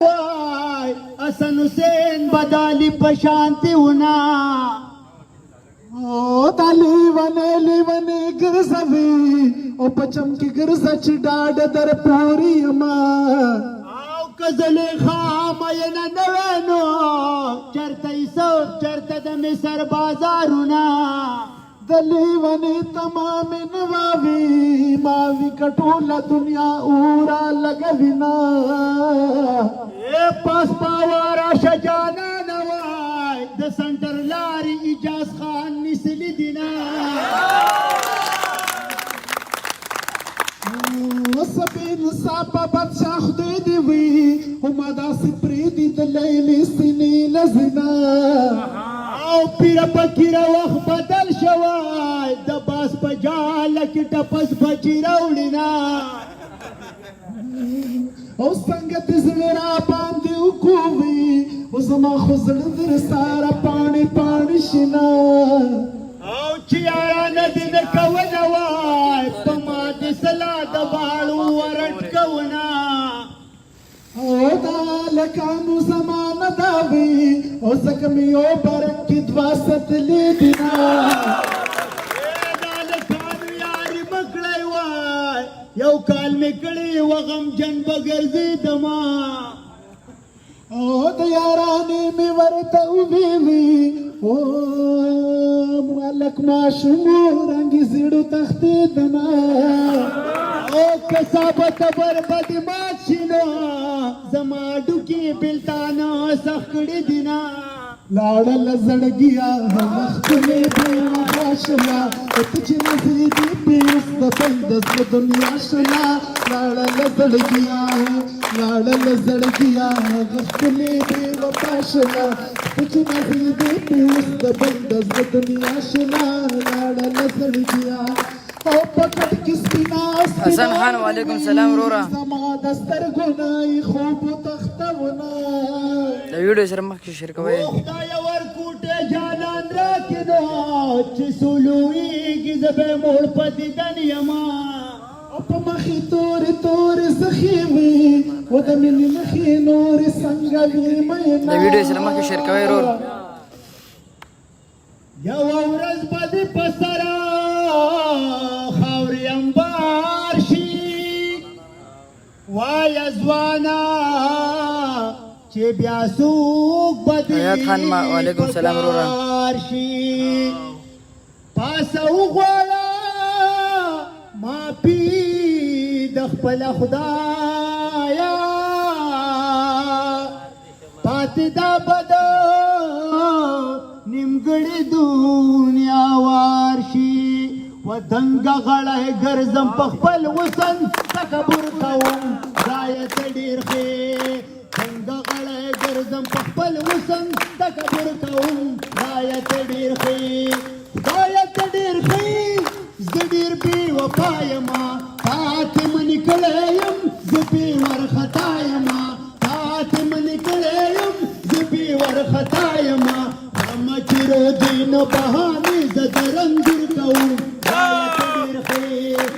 حسن حسین بدالی پشانتی ہونا تا لیوانی گرزوی او پچم کی گرزا چی ڈاڈ در پوری اما او کزلی خام اینا نوینو چرتا ایسو چرتا دمی سر بازارونا دلیوانی تمام نواوی ماوی کٹولا دنیا اورا لگوینا اے پاس پاوارا شجانا نوائی د سنٹر لاری اجاز خان نسلی دینا سبین ساپا بدشاہ خدای دی وی هما دا سپری دی دلیلی سنی لزنا او پیر پکیر وقت بدل شوای د باس په جال کې ټپس بچی راوړینا او څنګه د زړه را باندې وکوي او زما خو زړه در ساره پاڼې پاڼې شینا او چې یارانه دې نه کوونه وای په ما دې سلا د باړو ورټ کوونه او دا لکانو زمانه دا وي او ځکه مې یو برک کې دوه ستلې دینا دا لکانو یاري مکړی وای یو کال مې کړی و غمجن به ګرځېدما او د یارانې مې ورته وویلي او مالک ماشومو رنګې زیړو تښتېدمه او کسابت بربد مات شنو زما ډوکی بلتانا سخ کړي دینا لاړل زړګیا وخت مې په ماشلا ته چې نصیب پیس د بندس د دنیا شلا لاړل زړګیا وخت مې په ماشلا ته چې نصیب پیس د بندس د دنیا شلا لاړل زړګیا او پکټ کس بنا حسن خان وعلیکم سلام رورا زما دستر ګنای خوب تختونه د ویډیو سره مخکې شیر کوئ خدای ورکوټه جانان راکړو چې سولويږي زبې مور پدې دنیما په مخې تورې زخې وي و د مینې مخې نورې څنګه وي مینا د ویډیو سره مخکې شیر کوئ رور یو ورځ بدې په سره خاورې انبار شي وایه ځوانا چې بیا څوک بدې حیات خان وعلیکم سلام رورا شي پاسه وغواړه معافي د خپل خدایه پاتې دا بده نیمګړې دنیا وار شي ودنګ غړی ګرځم په خپل وسن تکبر کوم ځای ته ډېر ښې دنګ غړی ګرځم په خپل وسن تکبر کوم ځای ته ډېر ښې خدایه ته ډېر ښې زه ډېر بې وفا یمه تاته منې کړی یم زه بې ورخطا یمه تاته منې کړی یم زه بې ورخطا یمه غمه چې روځي نو بهانې زه د رنځور کوم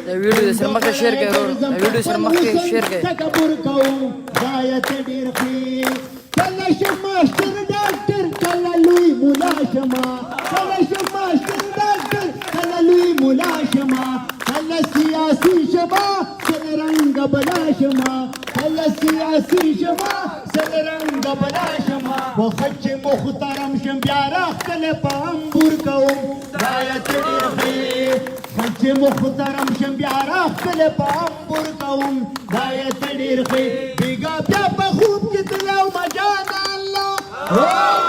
د ویډیو سره مخکې شیر کوئ رور د ویډیو سره مخکې شیر کوئ تکبر کوم ځای ته ډېر ښې کله شم ماسټر ډاکټر کله لوی ملا شمه کله شم ماسټر ډاکټر کله لوی ملا شمه کله سیاسي شمه کله رنګ بلا شمه کله سیاسي شمه کله رنګ بلا شمه وخت چې محترم شم بیا راخکله په انبور کوم ځای ته ډېر ښې چې محترم شم بیا راخکله په انبور کوم ځای ته ډېر ښې بیګا بیا په خوب کې تلو مجان الله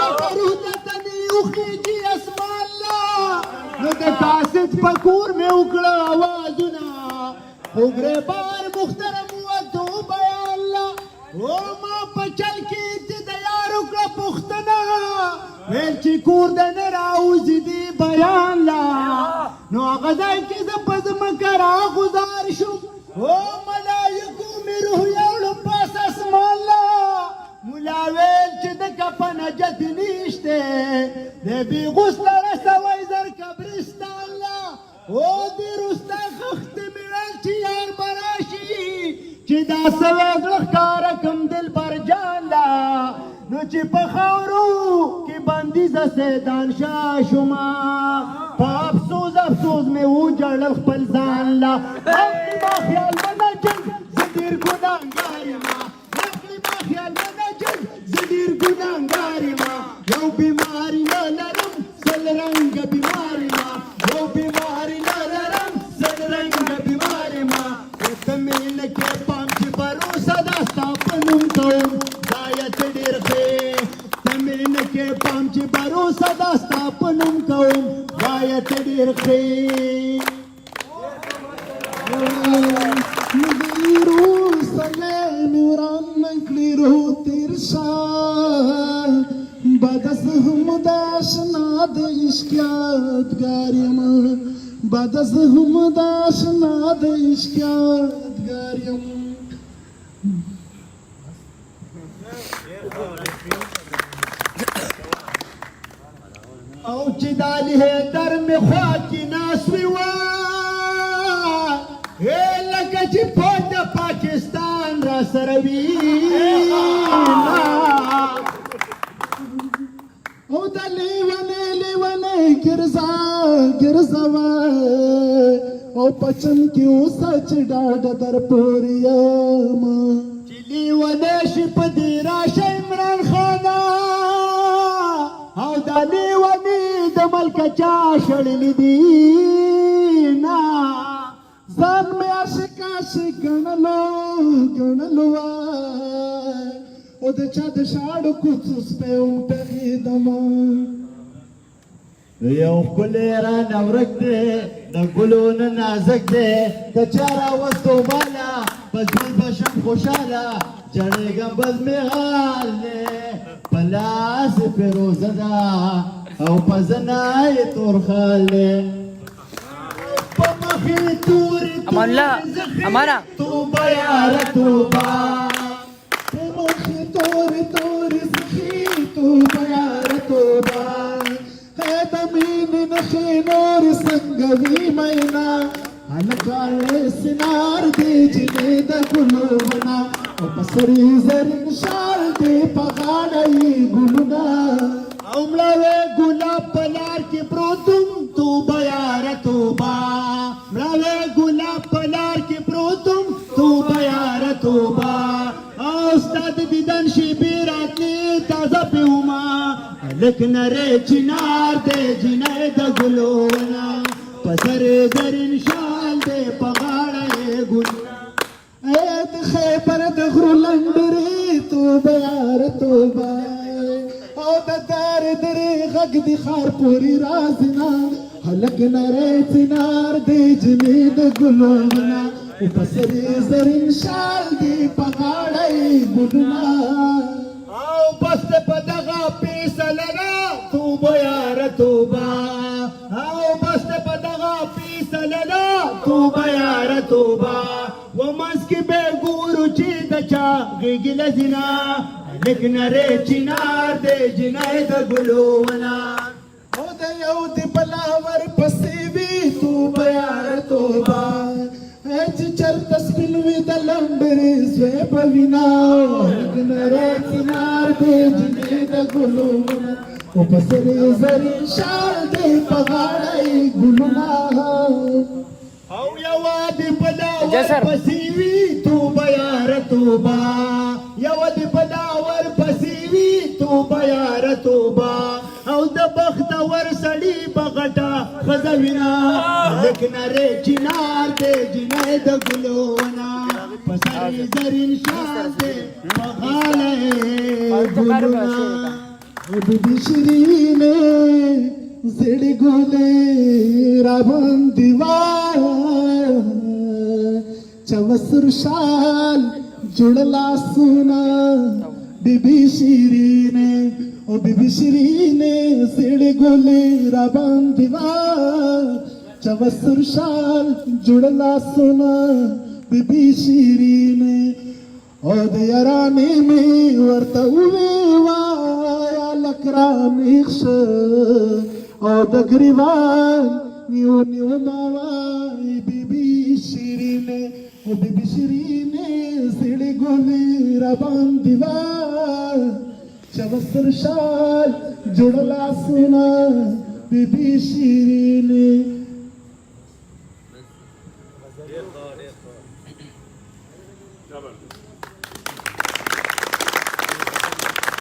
لکه روح ته تنې وخېږي اسمان الله نو د کاسټ په کور مې وکړه اوازونه خو ګریبان محترم وته بیان الله او ما په چل کې چې د یار وکړه پوښتنه ویل چې کور د نه راوځي دي بیان لا نو هغه ځای کې زه په ځمکه راغوزار شوم او ملایکو مې روح یوړم پاس اسمان لا ملا ویل چې د کفن حاجت نشته د بې غسله رسوی زر قبرستان لا او د روسته خښتې مې ویل چې یار به راشي چې دا سوی زړه ښکاره کم دل بر جان نو چې په خاورو کې بندیزه سیدان شاه شوما په افسوس افسوس مې وجړل خپل ځان لا نقلي ما خیال ونجل زه ډېر ګناهګار یمه نقلي ما خیال ونجل زه ډېر ګناهګار یمه یو بیماري نه لرم سل رنګه بیماري ما یو بیماري نه لرم سل رنګه بیماري ما ته مې نه کې پام چې بروسه دا ستا په نوم کوم ځایت ډېر ښې ته مې نه کې پام چې بروسه دا ستا په نوم کوم ځایت ډېر ښې بدز هم داشنا د اشکیات یم او چې د علي حیدر مې خوا کې ناست وي وه لکه چې فوج د پاکستان را سره وي او د لیونې لیونې ګرځوه او پچن کې اوسه چې ډاډه در پورې یم چې لیونې شي په دې راشه عمران خانه او دا لیونې د ملکه چا شړلې دي نه ځان مې عاشق ګڼلو او د چا د شاړو کوڅو سپی وټغېدم یو ښکلی رانه ورک دی د ګلو نه نازک دی که چا راوستو ماله بس ژوند به شم خوشحاله جړېږم بس مې حال دی په لاس یې فیروزه ده او په زنه یې تور خال دی په مخ یې تورې امان الله امانه توبه یاره توبه په مخ یې تورې زخي توبه یاره توبه د مینې نښې نورې څنګه وي مینا هلکه سنار دی جنې د ګلو ونه او په سر یې زرین شال دی په غاړه یې ګلونه او مړاوی ګلاب په لار کې پروتم توبه یاره توبه مړاوی ګلاب په لار کې پروتم توبه یاره توبه او ستا د دیدن شیبې راتلې تازه پیومه هلک نری چنار دی جنۍ د ګلو ونه په سر یې زرین شال دی په غاړه یې ګلونه د خیبر د غرو لنډرې توبه یاره توبه او د دارې درې غږ د ښار پورې راځي نه هلک نری چنار دی جنۍ د ګلو ونه په سر یې زرین شال دی په غاړه یې ګلونه او بس په دغه فیصله نه توبه یاره توبه او بس په دغه فیصله نه توبه یاره توبه و منځ کې به ګورو چې د چا غېږې لځینه هلک نری چنار دی جنۍ د ګلو ونه او د یو د بلاور پسې وي توبه یاره توبه چې چرته سپین وي د لنډرې زوی په وینا هلک نری چنار دی جنۍ د ګلو ونه او په سر یې زرین شال دی په غاړه یې ګلونه او یوه د بلاور پسې وي توبه یاره توبه یوه د بلاور پسې وي توبه یاره توبه او د بختور سړي په غټه ښځه وینه هلک نری چنار دی جنۍ د ګلو ونه په سر یې زرین شال دی په غاړه یې ګلونه بی شیرینې زړې ګلې راباندې وایه چوسر شال جوړ لاسونه بی شیرینې او بی شیرینې زړې ګلې راباندې وایه چوسر شال جوړ لاسونه بی شیرینې او د یارانې مې ورته وویل لکران ایخشه او د گریوان نیو ماوای بی شیرینه او بی شیرینه زړې ګلې را باندې وای चवसर शाल जुड़ला सुना बीबी शीरीने